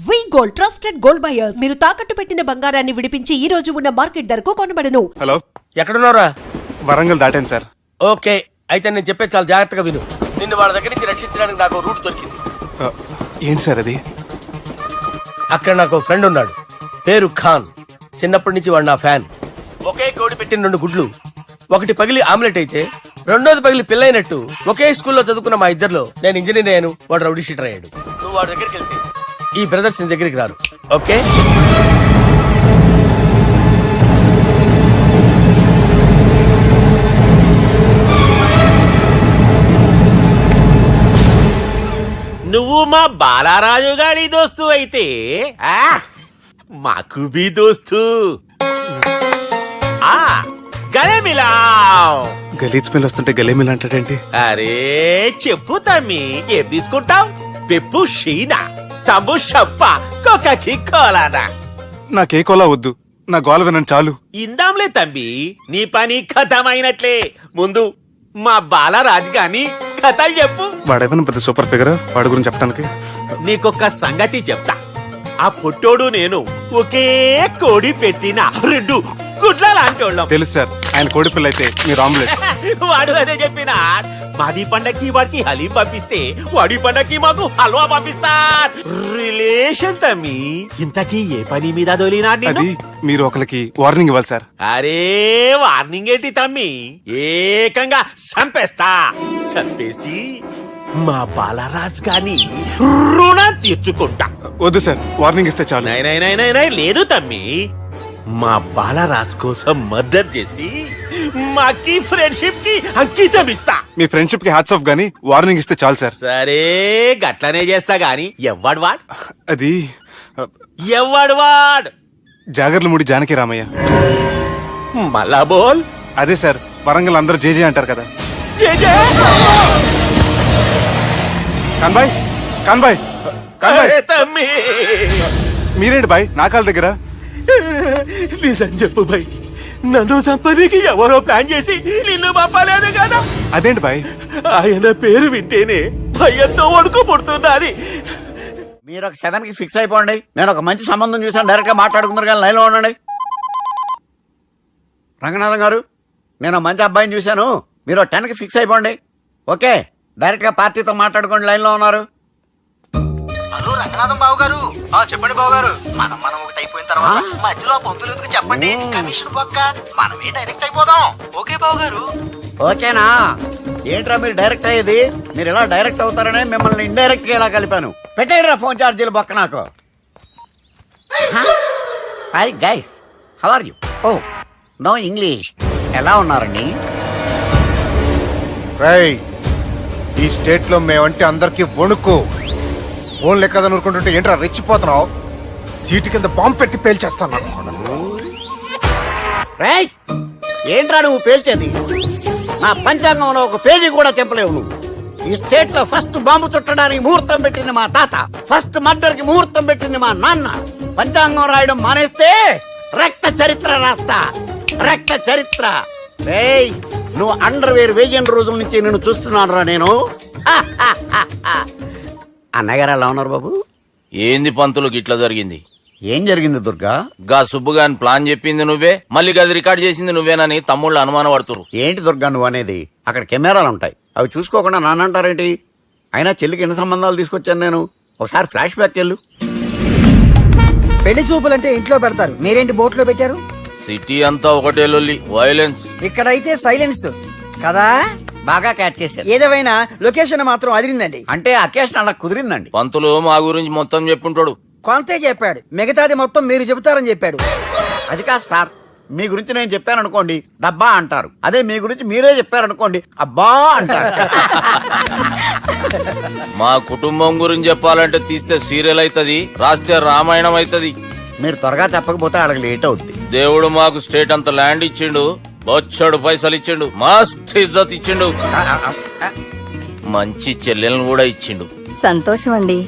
వి gold trusted gold buyers. మీరు తాకట్టు పెట్టిన బంగారాన్ని విడిపించి ఈ రోజు ఉన్న మార్కెట్ ధరకు కొనబడను. హలో, ఎక్కడున్నారా? వరంగల్ దాటాను సార్. ఓకే, అయితే నేను చెప్పే చాలా జాగ్రత్తగా విను. నిన్ను వాళ్ళ దగ్గర నుంచి రక్షించడానికి నాకు రూట్ దొరికింది. ఏంటి సార్ అది? అక్కడ నాకు ఫ్రెండ్ ఉన్నాడు, పేరు ఖాన్. చిన్నప్పటి నుంచి వాడు నా ఫ్యాన్. ఒకే కోడి పెట్టిన 2 గుడ్లు, ఒకటి పగిలి ఆమ్లెట్ అయితే రెండోది పగిలి పిల్లైనట్టు ఒకే స్కూల్లో చదువుకున్న మా ఇద్దరిలో నేను ఇంజనీర్ అయ్యాను, వాడు రౌడీ షీటర్ అయ్యాడు. నువ్వు వాడి దగ్గరికి వెళ్తే ఈ బ్రదర్స్ నీ దగ్గరికి రారు. ఓకే, నువ్వు మా బాలారాజు గారి దోస్తు అయితే మాకు బి దోస్తు. గలేమిలావ్. గలీజ్ స్మెల్ వస్తుంటే గలేమిల్ అంటాడేంటి? అరే చెప్పు తమ్మి, ఏం తీసుకుంటావు? పెప్పు షీనా, తమ్ము షప్ప, కొకకి కోలానా? నాకే కోలా వద్దు, నా గోల వినండి చాలు. ఇందాంలే తమ్మి, నీ పని ఖతమైనట్లే. ముందు మా బాలరాజు గాని కథలు చెప్పు. వాడేమైనా పెద్ద సూపర్ ఫిగర్, వాడి గురించి చెప్పడానికి. నీకొక్క సంగతి చెప్తా. ఆ పొట్టోడు నేను ఒకే కోడి పెట్టిన 2 గుడ్ల లాంటోళ్ళం. తెలుసు సార్, ఆయన కోడి పిల్ల అయితే మీరు ఆమ్లెట్. వాడు అదే చెప్పిన. మాది పండక్కి వాడికి హలీం పంపిస్తే వాడి పండక్కి మాకు హల్వా పంపిస్తా. రిలేషన్ తమ్మి. ఇంతకీ ఏ పని మీద దొలినా? అది మీరు ఒకరికి వార్నింగ్ ఇవ్వాలి సార్. అరే వార్నింగ్ ఏంటి తమ్మి, ఏకంగా చంపేస్తా. చంపేసి మా బాలరాజ్ గాని రుణం తీర్చుకుంటా. వద్దు సార్, వార్నింగ్ ఇస్తే చాలు. నై లేదు తమ్మి, మా బాలరాజ్ కోసం మర్డర్ చేసి మాకి ఫ్రెండ్షిప్ కి అంకితం ఇస్తా. మీ ఫ్రెండ్షిప్ కి హ్యాట్స్ ఆఫ్ గానీ వార్నింగ్ ఇస్తే చాలు సార్. సరే గట్లనే చేస్తా గాని ఎవ్వడు వాడ్? అది ఎవ్వడు వాడ్? జాగర్లమూడి జానకి రామయ్య. మళ్ళా బోల్. అదే సార్, వరంగల్ అందరూ జేజే అంటారు కదా. జేజే. కాన్బాయ్, కాన్బాయ్, కాన్బాయ్. తమ్మి మీరేంటి బాయ్ నా కాళ్ళ దగ్గర? నిజం చెప్పు బాయ్, నన్ను సంపదికి ఎవరో ప్లాన్ చేసి నిన్ను పంపలేదు కదా? అదేంటి బాయ్? ఆయన పేరు వింటేనే భయంతో వణుకు పుడుతున్నది. మీరు ఒక 7కి ఫిక్స్ అయిపోండి. నేను ఒక మంచి సంబంధం చూసాను, డైరెక్ట్ గా మాట్లాడుకుందరు కానీ లైన్లో ఉండండి. రంగనాథం గారు, నేను మంచి అబ్బాయిని చూశాను, మీరు 10కి ఫిక్స్ అయిపోండి. ఓకే, డైరెక్ట్ గా పార్టీతో మాట్లాడుకోండి, లైన్లో ఉన్నారు. హలో రంగనాథం బాబు గారు. చెప్పండి బాబు గారు. మనం ఒకటి అయిపోయిన తర్వాత మధ్యలో పంతులు ఎందుకు చెప్పండి, కమిషన్ పక్క మనమే డైరెక్ట్ అయిపోదాం. ఓకే బాబు గారు. ఓకేనా? ఏంట్రా మీరు డైరెక్ట్ అయ్యేది? మీరు ఇలా డైరెక్ట్ అవుతారనే మిమ్మల్ని ఇండైరెక్ట్ గా ఇలా కలిపాను. పెట్టేయండి రా ఫోన్ ఛార్జీలు బొక్క నాకు. Hi guys, how are you? Oh no English. ఎలా ఉన్నారండి? రేయ్, ఈ స్టేట్ లో మేమంటే అందరికి వణుకు. ఫోన్ లెక్క అనుకుంటుంటే ఏంట్రా రెచ్చిపోతున్నావు? సీటు కింద బాంబు పెట్టి పేల్చేస్తాను. రేయ్, ఏంట్రా నువ్వు పేల్చేది? నా పంచాంగంలో ఒక పేజీ కూడా చెప్పలేవు నువ్వు. ఈ స్టేట్ లో ఫస్ట్ బాంబు చుట్టడానికి ముహూర్తం పెట్టింది మా తాత, ఫస్ట్ మర్డర్ కి ముహూర్తం పెట్టింది మా నాన్న. పంచాంగం రాయడం మానేస్తే రక్త చరిత్ర రాస్తా, రక్త చరిత్ర. రేయ్, నువ్వు అండర్వేర్ వేయని రోజుల నుంచి నేను చూస్తున్నాను రా నేను. అన్నగారు ఎలా ఉన్నారు బాబు? ఏంది పంతులు గిట్లా జరిగింది? ఏం జరిగింది దుర్గా? గా సుబ్బుగాని ప్లాన్ చెప్పింది నువ్వే, మళ్ళీ గది రికార్డ్ చేసింది నువ్వేనని తమ్ముళ్ళు అనుమానం పడుతురు. ఏంటి దుర్గా నువ్వు అనేది? అక్కడ కెమెరాలు ఉంటాయి, అవి చూసుకోకుండా నాన్నంటారేంటి? అయినా చెల్లికి ఎన్ని సంబంధాలు తీసుకొచ్చాను నేను. ఒకసారి ఫ్లాష్ బ్యాక్ వెళ్ళు. పెళ్లి చూపులంటే ఇంట్లో పెడతారు, మీరేంటి బోట్లో పెట్టారు? సిటీ అంతా ఒకటే లొల్లి, వైలెన్స్. ఇక్కడైతే సైలెన్స్ కదా. బాగా క్యాచ్ చేశారు. ఏదేమైనా లొకేషన్ మాత్రం అదిరిందండి. అంటే అకేషన్ అలా కుదిరిందండి. పంతులు మా గురించి మొత్తం చెప్పుంటాడు. కొంతే చెప్పాడు, మిగతాది మొత్తం మీరు చెబుతారని చెప్పాడు. అది కాదు సార్, మీ గురించి నేను చెప్పాను అనుకోండి డబ్బా అంటారు, అదే మీ గురించి మీరే చెప్పారనుకోండి అబ్బా అంటారు. మా కుటుంబం గురించి చెప్పాలంటే తీస్తే సీరియల్ అవుతుంది, రాస్తే రామాయణం అవుతుంది. మీరు త్వరగా చెప్పకపోతే వాళ్ళకి లేట్ అవుద్ది. దేవుడు మాకు స్టేట్ అంత ల్యాండ్ ఇచ్చిండు, బొచ్చడు పైసలు ఇచ్చిండు, మస్త్ ఇజ్జత్ ఇచ్చిండు, మంచి చెల్లెలను కూడా ఇచ్చిండు. సంతోషం అండి.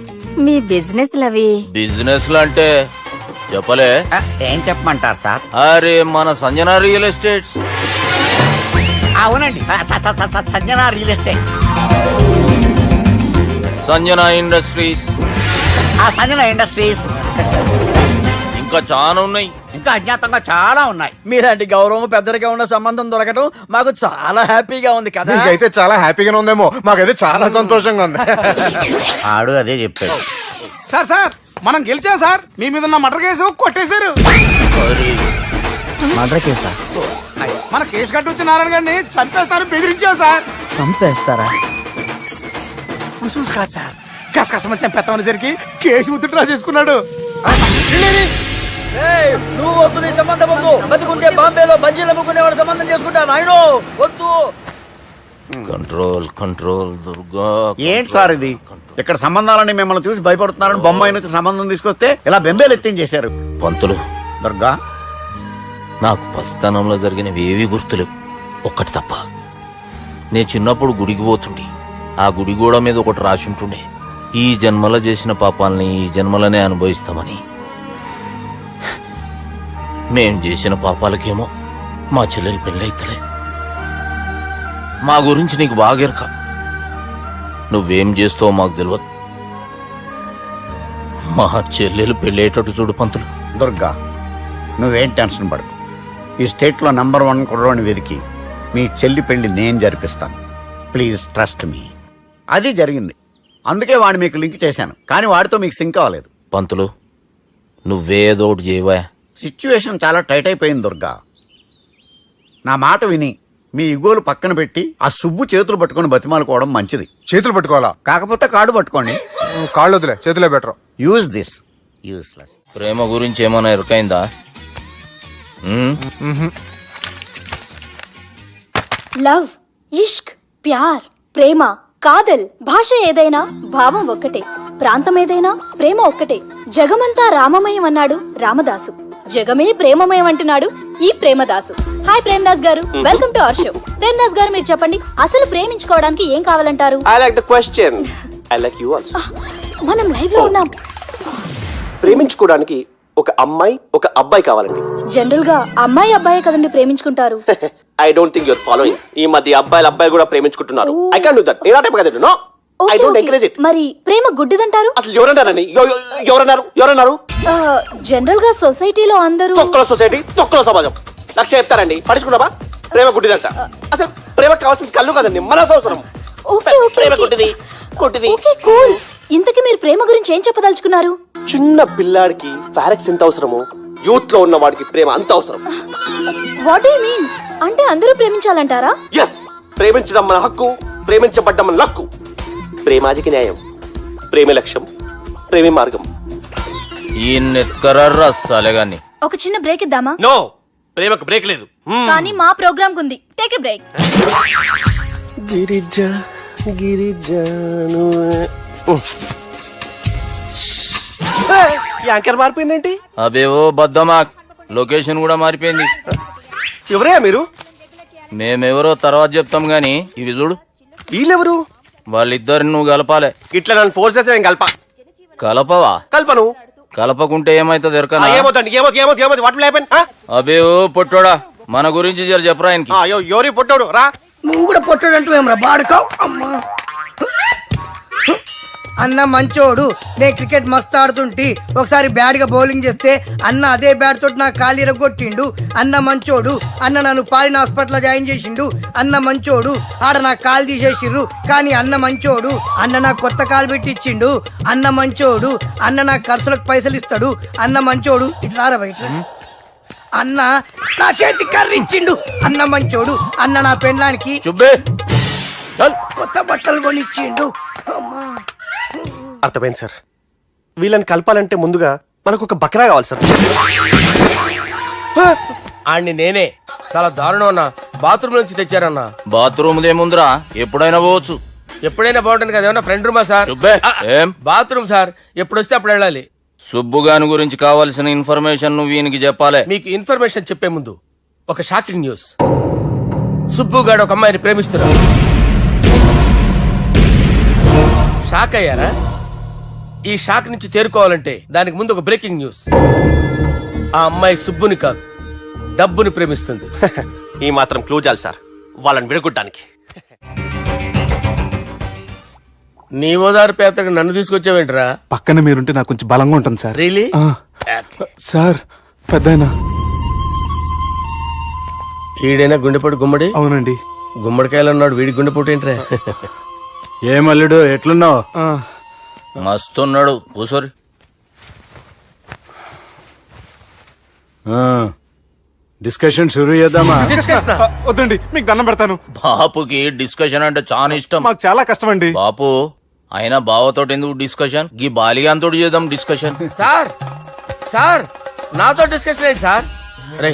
మీ బిజినెస్ లవి? బిజినెస్ అంటే చెప్పలే. ఏం చెప్పమంటారు సార్? అరే మన సంజన రియల్ ఎస్టేట్స్. అవునండి, Sanjana real estate, Sanjana industries, ఆ సంజన ఇండస్ట్రీస్. ఇంకా చాలా ఉన్నాయి. ఇంకా అజ్ఞాతంగా చాలా ఉన్నాయి. మీలాంటి గౌరవం పెద్దరిగా ఉన్న సంబంధం దొరకటం మాకు చాలా హ్యాపీగా ఉంది కదా. మీకైతే చాలా హ్యాపీగానే ఉందేమో, మాకైతే చాలా సంతోషంగా ఉంది. ఆడు అదే చెప్పాడు. సార్ మనం గెలిచాం సార్. మీ మీద ఉన్న మర్డర్ కేసు కొట్టేశారు. మర్డర్ కేసా? మన కేసు కట్టి వచ్చిన నారాయణ గారిని చంపేస్తాను బెదిరించావు సార్. చంపేస్తారా? చూసి కాదు సార్, కసకసమని చంపేస్తామనేసరికి కేసు విత్డ్రా చేసుకున్నాడు. నువ్వు వద్దు, నీ సంబంధం వద్దు. బతుకుంటే బాంబేలో బజ్జీలు అమ్ముకునే వాడు సంబంధం చేసుకుంటా. నాయనో వద్దు. Control control Durga. ఏంటి సార్ ఇది? ఇక్కడ సంబంధాలని మిమ్మల్ని చూసి భయపడుతున్నారని బొమ్మాయి నుంచి సంబంధం తీసుకొస్తే ఇలా బెంబేలు ఎత్తించేశారు. పంతులు, దుర్గా, నాకు పసితనంలో జరిగినవి ఏవి గుర్తులేవు, ఒక్కటి తప్ప. నేను చిన్నప్పుడు గుడికి పోతుండే. ఆ గుడి గోడ మీద ఒకటి రాసి ఉంటుండే, ఈ జన్మలో చేసిన పాపాలని ఈ జన్మలనే అనుభవిస్తామని. మేం చేసిన పాపాలకేమో మా చెల్లెలు పెళ్ళైతలే. మా గురించి నీకు బాగెరక. నువ్వేం చేస్తావో మాకు తెలియదు. మా చెల్లెలు పెళ్ళేటట్టు చూడు పంతులు. దుర్గా, నువ్వేం టెన్షన్ పడకు. ఈ స్టేట్లో నంబర్ 1 కుర్రోని వెతికి మీ చెల్లి పెళ్లి నేను జరిపిస్తాను. Please trust me. అది జరిగింది, అందుకే వాడిని మీకు లింక్ చేశాను. కానీ వాడితో మీకు సింక్ అవ్వలేదు. పంతులు, నువ్వేదోటి చేయవా. సిచ్యువేషన్ చాలా టైట్ అయిపోయింది దుర్గా. నా మాట విని మీ ఇగోలు పక్కన పెట్టి ఆ సుబ్బు చేతులు పట్టుకొని బతిమాలుకోవడం మంచిది. చేతులు పట్టుకోవాలా? కాకపోతే కాడు పట్టుకోండి. కాళ్ళు వదిలే, చేతులే బెటర్. Use this. యూస్లెస్. ప్రేమ గురించి ఏమైనా ఎరకైందా? లవ్, ఇష్క్, ప్యార్, ప్రేమ, కాదల్, భాష ఏదైనా భావం ఒక్కటే, ప్రాంతం ఏదైనా ప్రేమ ఒక్కటే. జగమంతా రామమయం అన్నాడు రామదాసు, జగమే ప్రేమమయం అంటున్నాడు ఈ ప్రేమదాసు. హాయ్ ప్రేమదాస్ గారు, welcome to our show. Premadasa గారు, మీరు చెప్పండి, అసలు ప్రేమించుకోవడానికి ఏం కావాలంటారు? I like the question. I like you also. మనం లైవ్ లో ఉన్నాం. ప్రేమించుకోవడానికి ఒక అమ్మాయి ఒక అబ్బాయి కావాలండి. జనరల్ గా అమ్మాయి అబ్బాయి కదండి ప్రేమించుకుంటారు. I don't think you're following. ఈ మధ్య అబ్బాయిలు కూడా ప్రేమించుకుంటున్నారు. I can't do that. నేను ఆ టైప్ కదండి. No. I don't encourage it. మరి ప్రేమ గుడ్డిదంటారు? అసలు ఎవరన్నారని? ఎవరన్నారు? జనరల్ గా సొసైటీలో అందరూ తొక్కల సొసైటీ, తొక్కల సమాజం లక్ష చెప్తారండి. పడుచుకున్నావా? ప్రేమ గుడ్డిదంట. అసలు ప్రేమ కావాల్సిన కళ్ళు కదండి, మనసు అవసరం. ఓకే ఓకే ప్రేమ గుడ్డిది. Okay cool. ఇంతకీ మీరు ప్రేమ గురించి ఏం చెప్పదలుచుకున్నారు? చిన్న పిల్లాడికి ఫారెక్స్ ఎంత అవసరమో యూత్ లో ఉన్న వాడికి ప్రేమ అంత అవసరం. What do you mean? అంటే అందరూ ప్రేమించాలంటారా? ఎస్, ప్రేమించడం మన హక్కు, ప్రేమించబడ్డం మన లక్కు. ప్రేమాజికి న్యాయం, ప్రేమ లక్ష్యం, ప్రేమే మార్గం. ఈ నెత్కరర్రా సాలెగాన్ని. ఒక చిన్న బ్రేక్ ఇద్దామా? నో, ప్రేమకు బ్రేక్ లేదు. కానీ మా ప్రోగ్రామ్ కుంది. Take a break. యాంకర్ మారిపోయిందేంటి? అబేవో బద్దమాక్, లొకేషన్ కూడా మారిపోయింది. ఎవరయ్యా మీరు? మేమెవరో తర్వాత చెప్తాం గాని ఇవి చూడు. వీళ్ళెవరు? వాళ్ళిద్దరిని నువ్వు కలపాలే. ఇట్లా నన్ను ఫోర్స్ చేస్తే నేను కలపవా? కల్పను. కలపకుంటే ఏమైతుంది ఎరకనా? ఏమవుతుంది? వాటి హ్యాపెన్? అబేవో పొట్టోడా, మన గురించి జర చెప్పరా ఆయనకి. ఎవరి పొట్టాడు రా. నువ్వు కూడా పొట్టాడంటూ ఏమరా బాడుకావు? అమ్మా అన్న మంచోడు. నేను క్రికెట్ మస్తు ఆడుతుంటి, ఒకసారి బ్యాట్ గా బౌలింగ్ చేస్తే అన్న అదే బ్యాట్ తోటి నా కాలు ఇరగొట్టిండు. అన్న మంచోడు. అన్న నన్ను పాలిన హాస్పిటల్ జాయిన్ చేసిండు. అన్న మంచోడు. ఆడ నా కాలు తీసేసిర్రు కానీ అన్న మంచోడు. అన్న నాకు కొత్త కాలు పెట్టి ఇచ్చిండు. అన్న మంచోడు. అన్న నాకు ఖర్చులకు పైసలు ఇస్తాడు. అన్న మంచోడు. ఇట్లా బయట అన్న నా చేతి కర్రీ ఇచ్చిండు. అన్న మంచోడు. అన్న నా పెళ్ళానికి చుబ్బే కొత్త బట్టలు కొనిచ్చిండు. అమ్మా అర్థమైంది సార్. వీళ్ళని కలపాలంటే ముందుగా మనకు ఒక బక్రా కావాలి సార్. ఆడిని నేనే చాలా దారుణం అన్నా. బాత్రూమ్ నుంచి తెచ్చారన్నా. బాత్రూమ్ దేముందిరా, ఎప్పుడైనా పోవచ్చు. ఎప్పుడైనా బాగుంటుంది కదా. ఏమన్నా ఫ్రెండ్ రూమా సార్? చుబ్బే ఏం బాత్రూమ్ సార్, ఎప్పుడు వస్తే అప్పుడు వెళ్ళాలి. సుబ్బుగాని గురించి కావాల్సిన ఇన్ఫర్మేషన్ నువ్వు ఈయనకి చెప్పాలి. మీకు ఇన్ఫర్మేషన్ చెప్పే ముందు ఒక షాకింగ్ న్యూస్. సుబ్బుగాడు ఒక అమ్మాయిని ప్రేమిస్తున్నాడు. షాక్ అయ్యారా? ఈ షాక్ నుంచి తేరుకోవాలంటే దానికి ముందు ఒక బ్రేకింగ్ న్యూస్. ఆ అమ్మాయి సుబ్బుని కాదు, డబ్బుని ప్రేమిస్తుంది. ఈ మాత్రం క్లూ చాలు సార్ వాళ్ళని విడగొట్టడానికి. నీ ఓదారు పేతకు నన్ను తీసుకొచ్చావేంట్రా? పక్కన మీరుంటే నాకు కొంచెం బలంగా ఉంటుంది సార్. రియలీ? ఆ, సార్ పెద్దాయనా. ఈడైనా గుండెపోటు గుమ్మడి? అవునండి. గుమ్మడికాయలు అన్నాడు, వీడి గుండెపోటు ఏంట్రా? ఏమల్లుడు ఎట్లున్నావు? ఆ, మస్తున్నాడు కూసోరి. డిస్కషన్ షురూ చేద్దామా? వద్దండి, మీకు దండం పెడతాను. బాపుకి డిస్కషన్ అంటే చాలా ఇష్టం. మాకు చాలా కష్టం అండి. బాపు అయినా బావతోటి ఎందుకు డిస్కషన్? గీ బాలిగాంతోటి చేద్దాం డిస్కషన్. సార్ సార్ నాతో డిస్కషన్ ఏంటి సార్? రే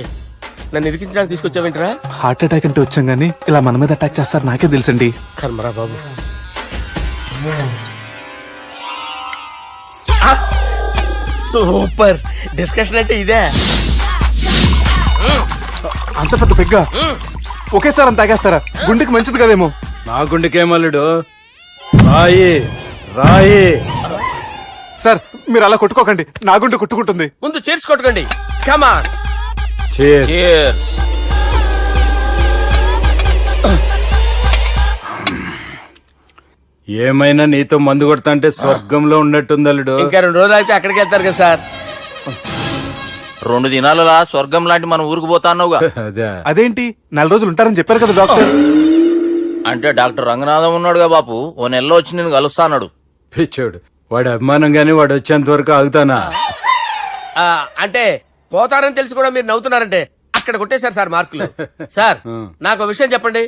నన్ను ఇరికించడానికి తీసుకొచ్చావేంట్రా? హార్ట్ అటాక్ అంటే వచ్చాం గానీ ఇలా మన మీద అటాక్ చేస్తారు నాకే తెలుసండి. కర్మరా బాబు. సూపర్ డిస్కషన్ అంటే ఇదే. అంత పెద్ద పెగ్గ ఒకేసారి అంత తాగేస్తారా? గుండెకి మంచిది కదేమో. నా గుండెకేమల్లుడు రాయి రాయి. సార్ మీరు అలా కొట్టుకోకండి, నా గుండె కొట్టుకుంటుంది. ముందు చేర్చి కొట్టుకోండి. కమాన్. Cheers. Cheers. ఏమైనా నీతో మందు కొడతా అంటే స్వర్గంలో ఉన్నట్టుంది అల్లుడు. ఇంకా 2 రోజులు అయితే అక్కడికి వెళ్తారు కదా సార్. 2 దినాలలా స్వర్గం లాంటి మన ఊరికి పోతాన్నావుగా. అదే అదేంటి 4 రోజులు ఉంటారని చెప్పారు కదా డాక్టర్. అంటే డాక్టర్ రంగనాథం ఉన్నాడుగా బాపు, ఓ నెలలో వచ్చి నేను కలుస్తాన్నాడు. పిచ్చోడు, వాడి అభిమానం గాని వాడు వచ్చేంత వరకు ఆగుతానా? అంటే పోతారని తెలిసి కూడా మీరు నవ్వుతున్నారంటే అక్కడ కొట్టేశారు సార్ మార్కులు. సార్ నాకు ఒక విషయం చెప్పండి,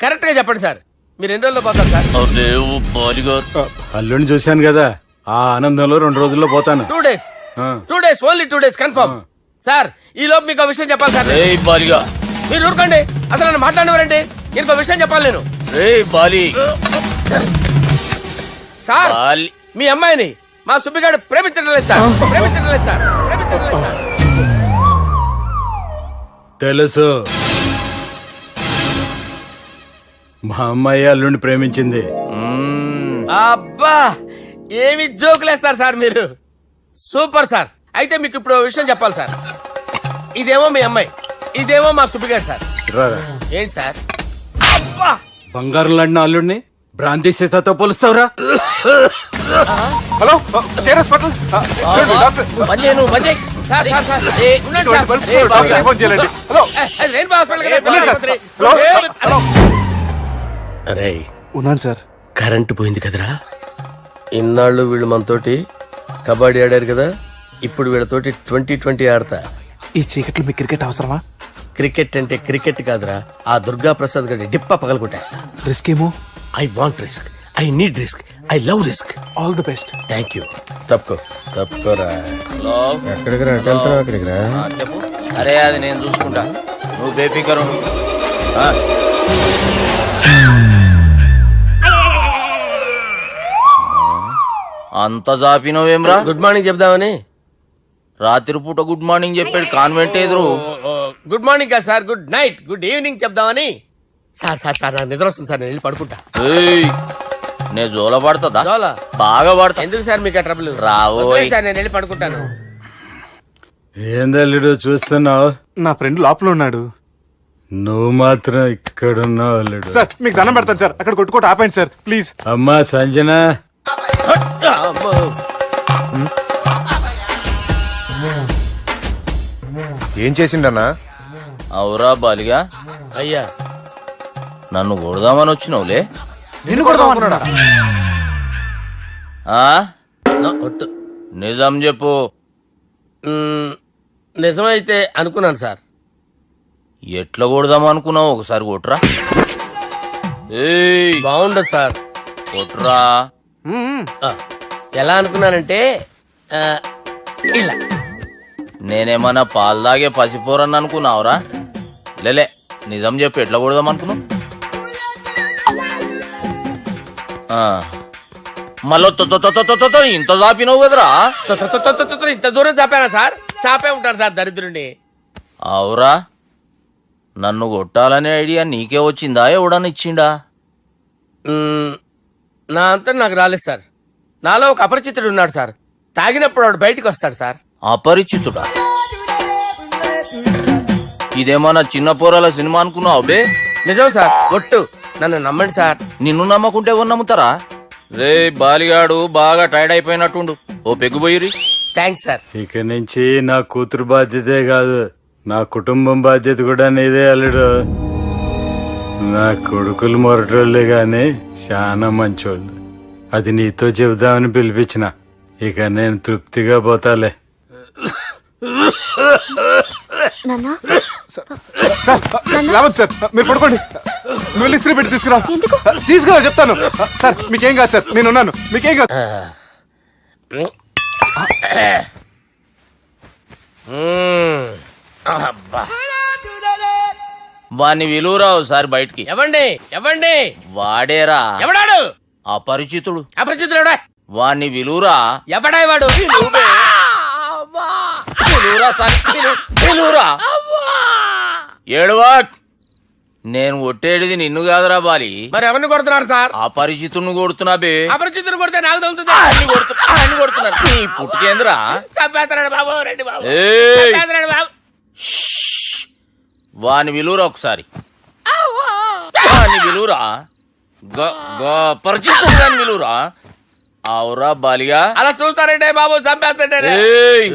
కరెక్ట్ గా చెప్పండి సార్. మీరు ఎన్ని రోజుల్లో పోతారు సార్? అల్లుడిని చూశాను కదా, ఆ ఆనందంలో 2 రోజుల్లో పోతాను. 2 days. 2 days, only 2 days confirm. Sir ఈ లోపు మీకు ఒక విషయం చెప్పాలి సార్. బాలిగా మీరు ఊరుకోండి, అసలు నన్ను మాట్లాడేవారండి. ఇంకో విషయం చెప్పాలి నేను. బాలి సార్ మీ అమ్మాయిని మా సుబ్బిగాడు ప్రేమించడం లేదు సార్. ప్రేమించడం లేదు సార్. ప్రేమించడం లేదు సార్. తెలుసు, మా అమ్మాయి అల్లుడిని ప్రేమించింది. అబ్బా ఏమి జోకులేస్తారు సార్ మీరు. Super sir. అయితే మీకు ఇప్పుడు ఓ విషయం చెప్పాలి సార్. ఇదేమో మీ అమ్మాయి, ఇదేమో మా సుబ్బిగాడు సార్. రారా. ఏంటి సార్? అబ్బా బంగారం లాంటి నా అల్లుడిని భ్రాంతి సీతాతో పోలుస్తావురా? Hello Care hospital. Doctor sir sir sir ఉండండి ఇటువంటి సార్. పరిస్థితుల్లో డాక్టర్ని ఫోన్ చేయాలండి. హలో రెయిన్బో హాస్పిటల్ కదా, వెళ్ళండి సార్. ఆసుపత్రి. హలో. అరే ఉన్నాను సార్. కరెంటు పోయింది కదరా. ఇన్నాళ్ళు వీళ్ళు మనతోటి కబడ్డీ ఆడారు కదా, ఇప్పుడు వీళ్ళతోటి 2020 ఆడతా. ఈ చీకట్లో మీకు క్రికెట్ అవసరమా? క్రికెట్ అంటే క్రికెట్ కాదురా, ఆ దుర్గా ప్రసాద్ గారి డిప్ప పగల కొట్టేస్తా. రిస్క్ ఏమో. I want risk, I need risk, I love risk. All the best. Thank you. తప్పుకోరా. ఎక్కడికి రా? అక్కడికి రా. చెప్పు. అరే అది నేను చూసుకుంటా, నువ్వు బేఫికరు. అంత జాపినవేమ్రా? గుడ్ మార్నింగ్ చెప్దామని. రాత్రి పూట గుడ్ మార్నింగ్ చెప్పాడు కాన్వెంట్ ఎదురు. గుడ్ మార్నింగ్ కాదు sir, good night, good evening చెప్దామని. సార్ సార్ సార్ నాకు నిద్ర వస్తుంది సార్, నేను వెళ్ళి పడుకుంటా. నే జోల పడుతుందా? జోల? బాగా పడతా. ఎందుకు సార్ మీకు ట్రబుల్? రావోయ్ సార్ నేను వెళ్ళి పడుకుంటాను. ఏందల్లుడు చూస్తున్నావు? నా ఫ్రెండ్ లోపల ఉన్నాడు. నువ్వు మాత్రం ఇక్కడున్నావు అల్లుడు. సార్ మీకు దండం పెడతాను సార్, అక్కడ కొట్టుకోట ఆపండి సార్ ప్లీజ్. అమ్మా సంజన, ఏం చేసిండన్నా? అవురా బాలిగా, అయ్యా నన్ను కొడదామని వచ్చినావులే. నిన్ను కొడదామన్నాడా? ఒట్టు. నిజం చెప్పు. నిజమైతే అనుకున్నాను సార్. ఎట్లా కొడదాం అనుకున్నావు? ఒకసారి కొట్రా. బాగుండదు సార్. కొట్రా. ఎలా అనుకున్నానంటే ఇలా. నేనేమన్నా పాలు తాగే పసిపోరని అనుకున్నావురా? లేలే, నిజం చెప్పు, ఎట్లా కొడదాం అనుకున్నావు? మళ్ళీ ఇంత చాపినవు కదరా? ఇంత దూరం చాపానా సార్? చాపే ఉంటాను సార్ దరిద్రుడిని. అవురా, నన్ను కొట్టాలనే ఐడియా నీకే వచ్చిందా? ఎవడని ఇచ్చిండా? నా అంతా నాకు రాలేదు సార్. నాలో ఒక అపరిచితుడు ఉన్నాడు సార్. తాగినప్పుడు వాడు బయటికి వస్తాడు సార్. అపరిచితుడా? ఇదేమన్నా చిన్న పోరాల సినిమా అనుకున్నావు బే? నిజం సార్, ఒట్టు. నన్ను నమ్మండి సార్. నిన్ను నమ్మకుంటే ఎవరు నమ్ముతారా? రే బాలిగాడు బాగా టైర్డ్ అయిపోయినట్టుండు, ఓ పెగ్గుబోయిరి. Thanks sir. ఇక నుంచి నా కూతురు బాధ్యతే కాదు, నా కుటుంబం బాధ్యత కూడా నీదే అల్లుడు. నా కొడుకులు మొరటోళ్ళే గాని చాలా మంచోళ్ళు. అది నీతో చెబుదామని పిలిపించిన. ఇక నేను తృప్తిగా పోతాలే. నాన్నా సార్ రావద్దు సార్, మీరు పడుకోండి. నువ్వు వెళ్ళి ఇస్త్రీ పెట్టి తీసుకురా. తీసుకురా చెప్తాను. సార్ మీకేం కాదు సార్, నేను ఉన్నాను, మీకేం కాదు. వాణ్ణి విలువరావు సార్ బయటికి. ఎవండి ఎవండి? వాడేరా ఎవడాడు? అపరిచితుడు. అపరిచితుడు వాణ్ణి విలువరా. ఎవడాయి వాడు? విలువరా సార్, విలువరా. ఏడవా, నేను ఒట్టేడిది నిన్ను కాదురా బాలి. మరి ఎవరిని కొడుతున్నారు సార్? అపరిచితుడిని కొడుతున్నా బే. అపరిచితుడు కొడితే నాకు తగులుతుంది. ఆయన కొడుతున్నారు. నీ పుట్టుకేంద్రా. చంపేస్తున్నాడు బాబు, రండి బాబు. ఏయ్! చంపేస్తున్నాడు బాబు. వాని విలువరా ఒకసారి. వాని విలువరా. పరిచితుడు గాని విలువరా. అవురా బాలిగా. అలా చూస్తారంటే బాబు, చంపేస్తాడే. ఏయ్!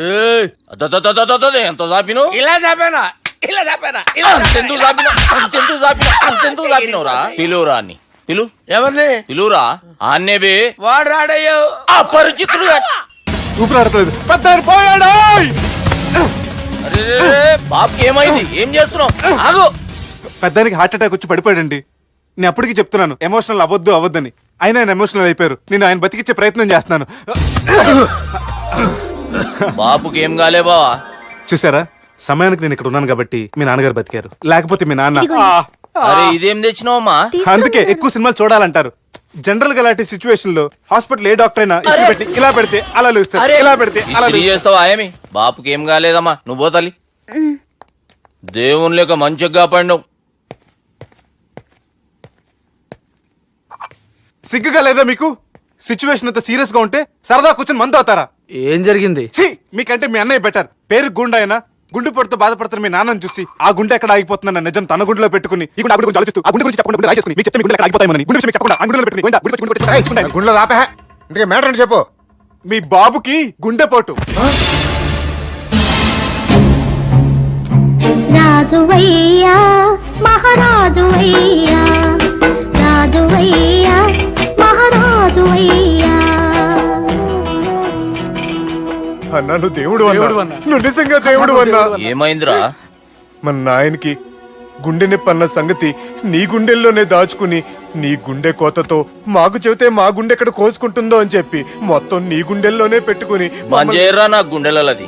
అదదదదదదద, ఎంత చాపిను? ఇలా చంపేనా, ఇలా చంపేనా, అంతెందుకు చాపిన, అంతెందుకు చాపిన, అంతెందుకు చాపినవురా. పిలువురా అని పిలు. ఎవరిని పిలువురా. ఆన్నే బే. వాడు రాడయ్యో. అపరిచితుడు గాని. ఊపిరాడట్లేదు. పెద్ద పోయాడు. అరే బాబుకి ఏమైంది? ఏం చేస్తున్నావు? ఆగు. పెద్దానికి హార్ట్ అటాక్ వచ్చి పడిపోయాడండి. నేను అప్పటికి చెప్తున్నాను ఎమోషనల్ అవ్వద్దని. అయినా ఆయన ఎమోషనల్ అయిపోయారు. నేను ఆయన బతికిచ్చే ప్రయత్నం చేస్తున్నాను. బాబుకి ఏం కాలే బావా. చూసారా, సమయానికి నేను ఇక్కడ ఉన్నాను కాబట్టి మీ నాన్నగారు బతికారు. లేకపోతే మీ నాన్న. అరే ఇదేం తెచ్చినావమ్మా? అందుకే ఎక్కువ సినిమాలు చూడాలంటారు. జనరల్ గా అలాంటి సిచ్యువేషన్ లో హాస్పిటల్ ఏ డాక్టర్ అయినా ఇస్త్రీ పెట్టి ఇలా పెడితే అలా లూస్తారు, ఇలా పెడితే అలా ఇస్త్రీ చేస్తావా ఏమి? బాపుకి ఏం కాలేదమ్మా, నువ్వు పోతల్లి. దేవుని లేక మంచిగా పడినావు. సిగ్గుగా లేదా మీకు? సిచ్యువేషన్ అంత సీరియస్ గా ఉంటే సరదా కూర్చొని మందు అవుతారా? ఏం జరిగింది? ఛీ, మీకంటే మీ అన్నయ్య బెటర్. పేరు గుండె అయినా గుండె పొడితో బాధపడతారు మీ నాన్నని చూసి. ఆ గుండె ఎక్కడ ఆగిపోతుందన్న నిజం తన గుండెలో పెట్టుకుని ఈ గుండె గురించి ఆలోచిస్తూ ఆ గుండె గురించి చెప్పకుండా గుండె రాజేసుకుని మీకు చెప్తే మీ గుండె ఎక్కడ ఆగిపోతాయని గుండె విషయం చెప్పకుండా ఆ గుండెలో పెట్టుకుని గుండె గుండె గుండెలో ఆపే. ఇందుకే మ్యాటర్ అని చెప్పు. మీ బాబుకి గుండెపోటు. రాజువయ్యా మహారాజువయ్యా, రాజువయ్యా మహారాజువయ్యా. అన్నా నువ్వు దేవుడు అన్నా, నువ్వు నిజంగా దేవుడు అన్నా. ఏమైందిరా? మన నాయనకి గుండె నొప్పి అన్న సంగతి నీ గుండెల్లోనే దాచుకుని నీ గుండె కోతతో మాకు చెబితే మా గుండె ఎక్కడ కోసుకుంటుందో అని చెప్పి మొత్తం నీ గుండెల్లోనే పెట్టుకుని మంజేరా నా గుండెలది.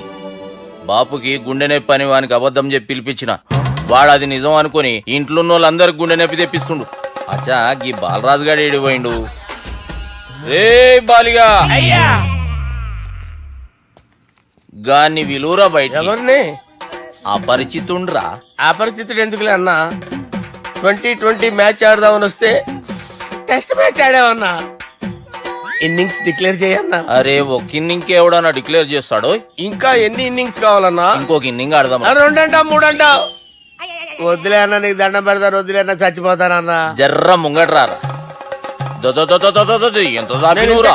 బాపుకి గుండె నొప్పి అని వానికి అబద్ధం చెప్పి పిలిపించిన వాడు అది నిజం అనుకుని ఇంట్లో ఉన్న వాళ్ళందరికి గుండె నొప్పి తెప్పిస్తుండు. అచ్చా గీ బాలరాజు గారు ఏడిపోయిండు. రే బాలిగా, అయ్యా గాన్ని విలువరా బయట. ఎవరిని? అపరిచితుండ్రా. అపరిచితుడు ఎందుకులే అన్నా. 2020 మ్యాచ్ ఆడదామని వస్తే టెస్ట్ మ్యాచ్ ఆడావన్నా. ఇన్నింగ్స్ డిక్లేర్ చేయన్నా. అరే ఒక ఇన్నింగ్ ఎవడన్నా డిక్లేర్ చేస్తాడో? ఇంకా ఎన్ని ఇన్నింగ్స్ కావాలన్నా? ఇంకొక ఇన్నింగ్ ఆడదాం. 2 అంటావు 3 అంటావు. వద్దులే అన్న, నీకు దండం పెడతాను. వద్దులే అన్న, చచ్చిపోతానన్నా. జర్ర ముంగట్రా. ఎంత జాపినవురా?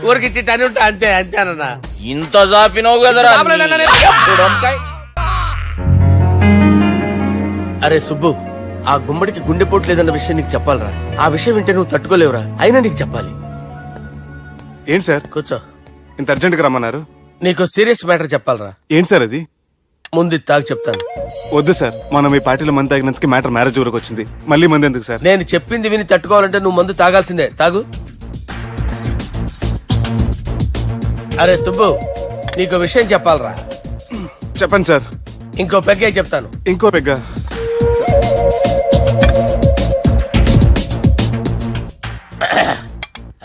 ఊరికి టని ఉంటా అంతే, అంతేనన్నా. ఇంత జాపినవు కదరా. అరే సుబ్బు, ఆ గుమ్మడికి గుండెపోటు లేదన్న విషయం నీకు చెప్పాలరా. ఆ విషయం వింటే నువ్వు తట్టుకోలేవురా. అయినా నీకు చెప్పాలి. ఏంటి సార్ కూర్చో. ఇంత అర్జెంట్ గా రమ్మన్నారు? నీకు సీరియస్ మ్యాటర్ చెప్పాలరా. ఏంటి సార్ అది? ముందు ఇది తాగు చెప్తాను. వద్దు సార్, మనం ఈ పార్టీలో మంది తాగినందుకు మ్యాటర్ మ్యారేజ్ వరకు వచ్చింది. మళ్ళీ మంది ఎందుకు సార్? నేను చెప్పింది విని తట్టుకోవాలంటే నువ్వు మందు తాగాల్సిందే. తాగు. అరే సుబ్బు, నీకు విషయం చెప్పాలరా. చెప్పండి సార్. ఇంకో పెగ్గే చెప్తాను. ఇంకో పెగ్గ.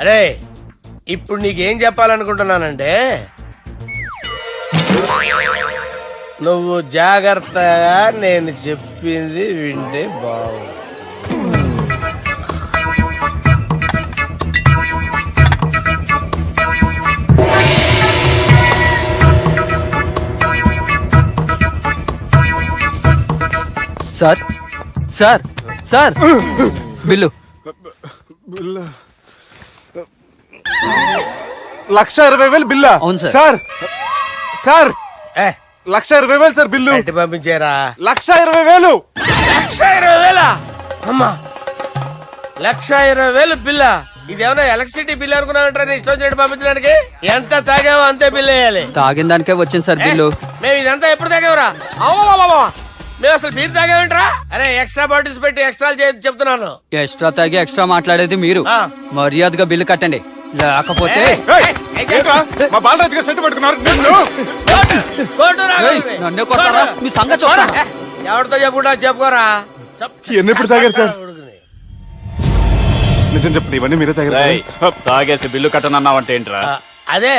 అరే ఇప్పుడు నీకేం చెప్పాలనుకుంటున్నానంటే, నువ్వు జాగ్రత్తగా నేను చెప్పింది వింటే బాగు. Sir sir sir bill. 1,20,000 బిల్లా? అవును సార్. సార్ సార్ ఏ 1,20,000 సార్ బిల్లు. బయట పంపించారా? 1,20,000. 1,20,000 అమ్మా, 1,20,000 బిల్లా? ఇదేమన్నా ఎలక్ట్రిసిటీ బిల్ అనుకున్నామంటారా? నీ ఇష్టం వచ్చినట్టు పంపించడానికి? ఎంత తాగామో అంతే బిల్ వేయాలి. తాగిన దానికే వచ్చింది సార్ బిల్లు. మేము ఇదంతా ఎప్పుడు తాగేవరా? మేము అసలు బీర్ తాగేమంటారా? అరే ఎక్స్ట్రా బాటిల్స్ పెట్టి ఎక్స్ట్రా చెప్తున్నాను. ఎక్స్ట్రా తాగి ఎక్స్ట్రా మాట్లాడేది మీరు. ఆ. మర్యాదగా బిల్లు కట్టండి, లేకపోతే ఏయ్, ఏయ్, ఏంట్రా? మా బాలరాజు గారు సెంటు పట్టుకున్నారు. నిన్ను. కోర్టు రా, ఏయ్, నన్నే కొడతారా? మీ సంగతి చూస్తారా? ఎవరితో చెప్పుకుంటా చెప్పుకోరా. ఇవన్నీ ఎప్పుడు తాగారు సార్? నిజం చెప్పండి, ఇవన్నీ మీరే తాగారు. తాగేసి బిల్లు కట్టనన్నావంటే ఏంట్రా? అదే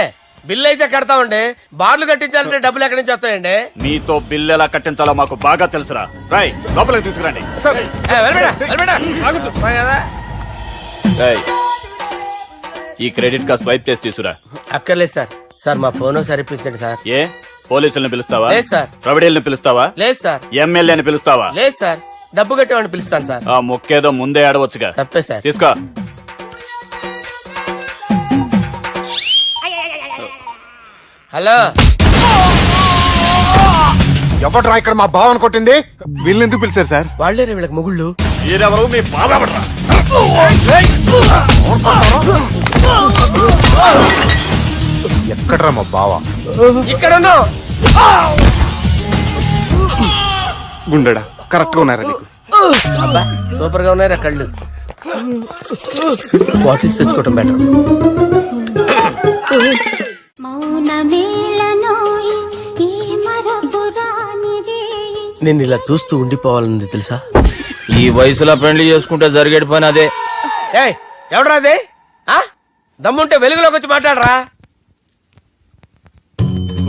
బిల్లు అయితే కడతామండి, బార్లు కట్టించాలంటే డబ్బులు ఎక్కడి నుంచి వస్తాయండి? నీతో బిల్లు ఎలా కట్టించాలో మాకు బాగా తెలుసురా. రై లోపలికి తీసుకురండి. సార్ ఈ క్రెడిట్ కార్డ్ స్వైప్ చేసి తీసుకురా. అక్కర్లేదు సార్. సార్ మా ఫోన్ సరిపించండి సార్. ఏ పోలీసుల్ని పిలుస్తావా? లేదు సార్. ప్రొవిడీల్ని పిలుస్తావా? లేదు సార్. ఎమ్మెల్యేని పిలుస్తావా? లేదు సార్. డబ్బు కట్టేవాడిని పిలుస్తాను సార్. ఆ మొక్కేదో ముందే ఆడవచ్చుగా. తప్పే సార్. తీసుకో. హలో, ఎవడ్రా ఇక్కడ మా బావని కొట్టింది? వీళ్ళని ఎందుకు పిలిచారు సార్? వాళ్ళే వీళ్ళకి మొగుళ్ళు. మీరెవరు? మీ బాబా. ఎక్కడ్రా మా బావ? ఇక్కడ ఉన్నావు. గుండెడా కరెక్ట్ గా ఉన్నారా నీకు? అబ్బా సూపర్ గా ఉన్నారా కళ్ళు. బాటిల్స్ తెచ్చుకోవటం బెటర్. నేను ఇలా చూస్తూ ఉండిపోవాలనుంది తెలుసా? ఈ వయసులో పెళ్లి చేసుకుంటే జరిగేటి పని అదే. ఏయ్ ఎవడ్రా అదే? ఆ? దమ్ముంటే వెలుగులోకి వచ్చి మాట్లాడరా.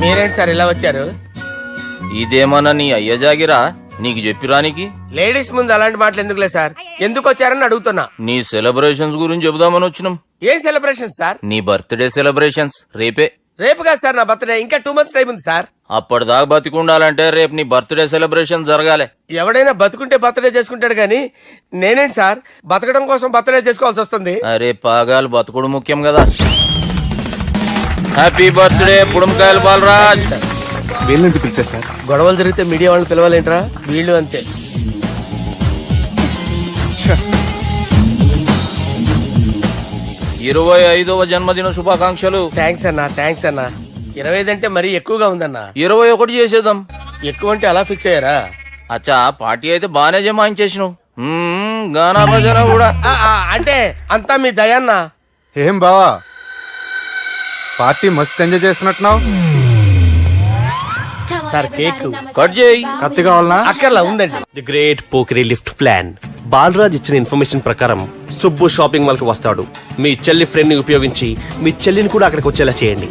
మీరేంటి సార్ ఇలా వచ్చారు? ఇదేమన్నా నీ అయ్య జాగిరా నీకు చెప్పిరానికి? లేడీస్ ముందు అలాంటి మాటలు ఎందుకులే సార్. ఎందుకు వచ్చారని అడుగుతున్నా. నీ సెలబ్రేషన్స్ గురించి చెబుదామని వచ్చినాం. ఏం సెలబ్రేషన్ సార్? నీ బర్త్డే సెలబ్రేషన్స్ రేపే. రేపు కాదు సార్ నా బర్త్డే, ఇంకా 2 months టైం ఉంది సార్. అప్పటిదాకా బతికుండాలంటే రేపు నీ బర్త్డే సెలబ్రేషన్ జరగాలి. ఎవడైనా బతుకుంటే బర్త్డే చేసుకుంటాడు గానీ నేనేంటి సార్ బతకడం కోసం బర్త్డే చేసుకోవాల్సి వస్తుంది? అరే పాగాలు బతుకుడు ముఖ్యం కదా. హ్యాపీ బర్త్డే పుడుమకాయలు బాలరాజ్. వీళ్ళని ఎందుకు పిలిచారు సార్? గొడవలు జరిగితే మీడియా వాళ్ళని పిలవాలేంట్రా? వీళ్ళు అంతే. 25వ జన్మదిన శుభాకాంక్షలు. థ్యాంక్స్ అన్నా, థ్యాంక్స్ అన్నా. 25 అంటే మరీ ఎక్కువగా ఉందన్నా. 21 చేసేద్దాం. ఎక్కువ అంటే అలా ఫిక్స్ అయ్యారా? అచ్చా పార్టీ అయితే బానే జమాయించేసినావు. గానా భజన కూడా. అంటే అంతా మీ దయన్నా. ఏం బావా, పార్టీ మస్తు ఎంజాయ్ చేస్తున్నట్టున్నావు. సార్ కేక్ కట్ చేయి. కత్తి కావాలనా? అక్కర్లా ఉందండి. ది గ్రేట్ పోకరీ లిఫ్ట్ ప్లాన్. బాలరాజ్ ఇచ్చిన ఇన్ఫర్మేషన్ ప్రకారం సుబ్బు షాపింగ్ మాల్ కి వస్తాడు. మీ చెల్లి ఫ్రెండ్ ని ఉపయోగించి మీ చెల్లిని కూడా అక్కడికి వచ్చేలా చేయండి.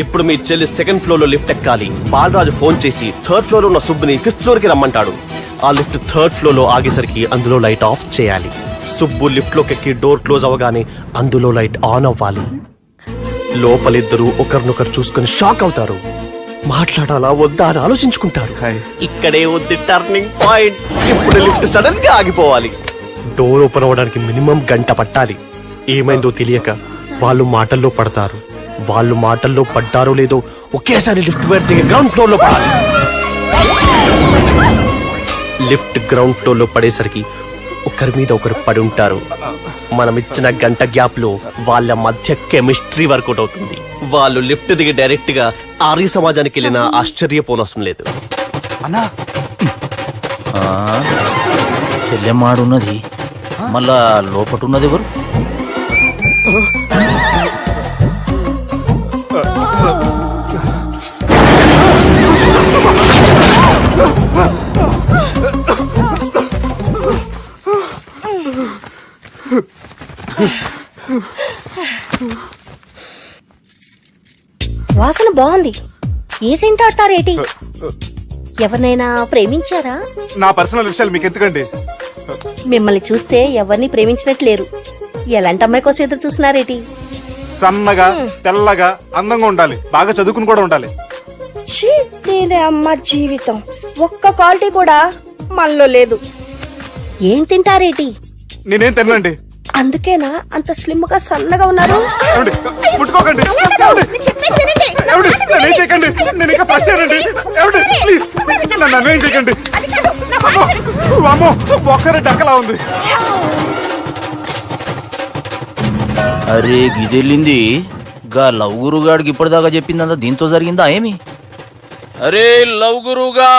ఇప్పుడు మీ చెల్లి 2nd ఫ్లోర్ లో లిఫ్ట్ ఎక్కాలి. బాలరాజు ఫోన్ చేసి 3rd ఫ్లోర్ లో ఉన్న సుబ్బుని 5th ఫ్లోర్ కి రమ్మంటాడు. ఆ లిఫ్ట్ 3rd ఫ్లోర్ లో ఆగేసరికి అందులో లైట్ ఆఫ్ చేయాలి. సుబ్బు లిఫ్ట్ లోకి ఎక్కి డోర్ క్లోజ్ అవగానే అందులో లైట్ ఆన్ అవ్వాలి. లోపలిద్దరూ ఒకరినొకరు చూసుకుని షాక్ అవుతారు. మాట్లాడాలా వద్దా అని ఆలోచించుకుంటారు. ఇక్కడే ఉంది టర్నింగ్ పాయింట్. ఇప్పుడు లిఫ్ట్ సడన్ గా ఆగిపోవాలి. డోర్ ఓపెన్ అవ్వడానికి మినిమం గంట పట్టాలి. ఏమైందో తెలియక వాళ్ళు మాటల్లో పడతారు. వాళ్ళు మాటల్లో పడ్డారో లేదో ఒకేసారి లిఫ్ట్ వైర్ గ్రౌండ్ ఫ్లోర్ లో పడాలి. లిఫ్ట్ గ్రౌండ్ ఫ్లోర్ లో పడేసరికి ఒకరి మీద ఒకరు పడి ఉంటారు. మనం ఇచ్చిన గంట గ్యాప్ లో వాళ్ళ మధ్య కెమిస్ట్రీ వర్కౌట్ అవుతుంది. వాళ్ళు లిఫ్ట్ దిగి డైరెక్ట్ గా ఆర్య సమాజానికి వెళ్ళినా ఆశ్చర్యపోనవసరం లేదు. అన్నా చెల్లెమ్మాడున్నది, మళ్ళా లోపటున్నది ఎవరు? వాసన బాగుంది. ఏ సెంట్ ఆడతారేటి? ఎవరినైనా ప్రేమించారా? నా పర్సనల్ విషయాలు మీకు ఎందుకండి? మిమ్మల్ని చూస్తే ఎవరిని ప్రేమించినట్లేరు. ఎలాంటి అమ్మాయి కోసం ఎదురు చూస్తున్నారేటి? సన్నగా తెల్లగా అందంగా ఉండాలి, బాగా చదువుకుని కూడా ఉండాలి. నేనే అమ్మ జీవితం ఒక్క క్వాలిటీ కూడా మనలో లేదు. ఏం తింటారేటి? నేనేం తినండి, అందుకేనా అంత స్లిమ్ గా సన్నగా ఉన్నారు ఏమండి? ముట్టుకోకండి ఏమండి? నన్ను ఏం చేయకండి, నేను ఇంకా ఫ్రెష్ అయ్యానండి. ఏమండి? ప్లీజ్ నన్ను ఏం చేయకండి. అమ్మో ఒక్కరే డక్కలా ఉంది. అరే గిదెళ్ళింది గా లవ్ గురుగాడికి ఇప్పటిదాకా చెప్పిందంతా దీంతో జరిగిందా ఏమి? అరే లవ్ గురుగా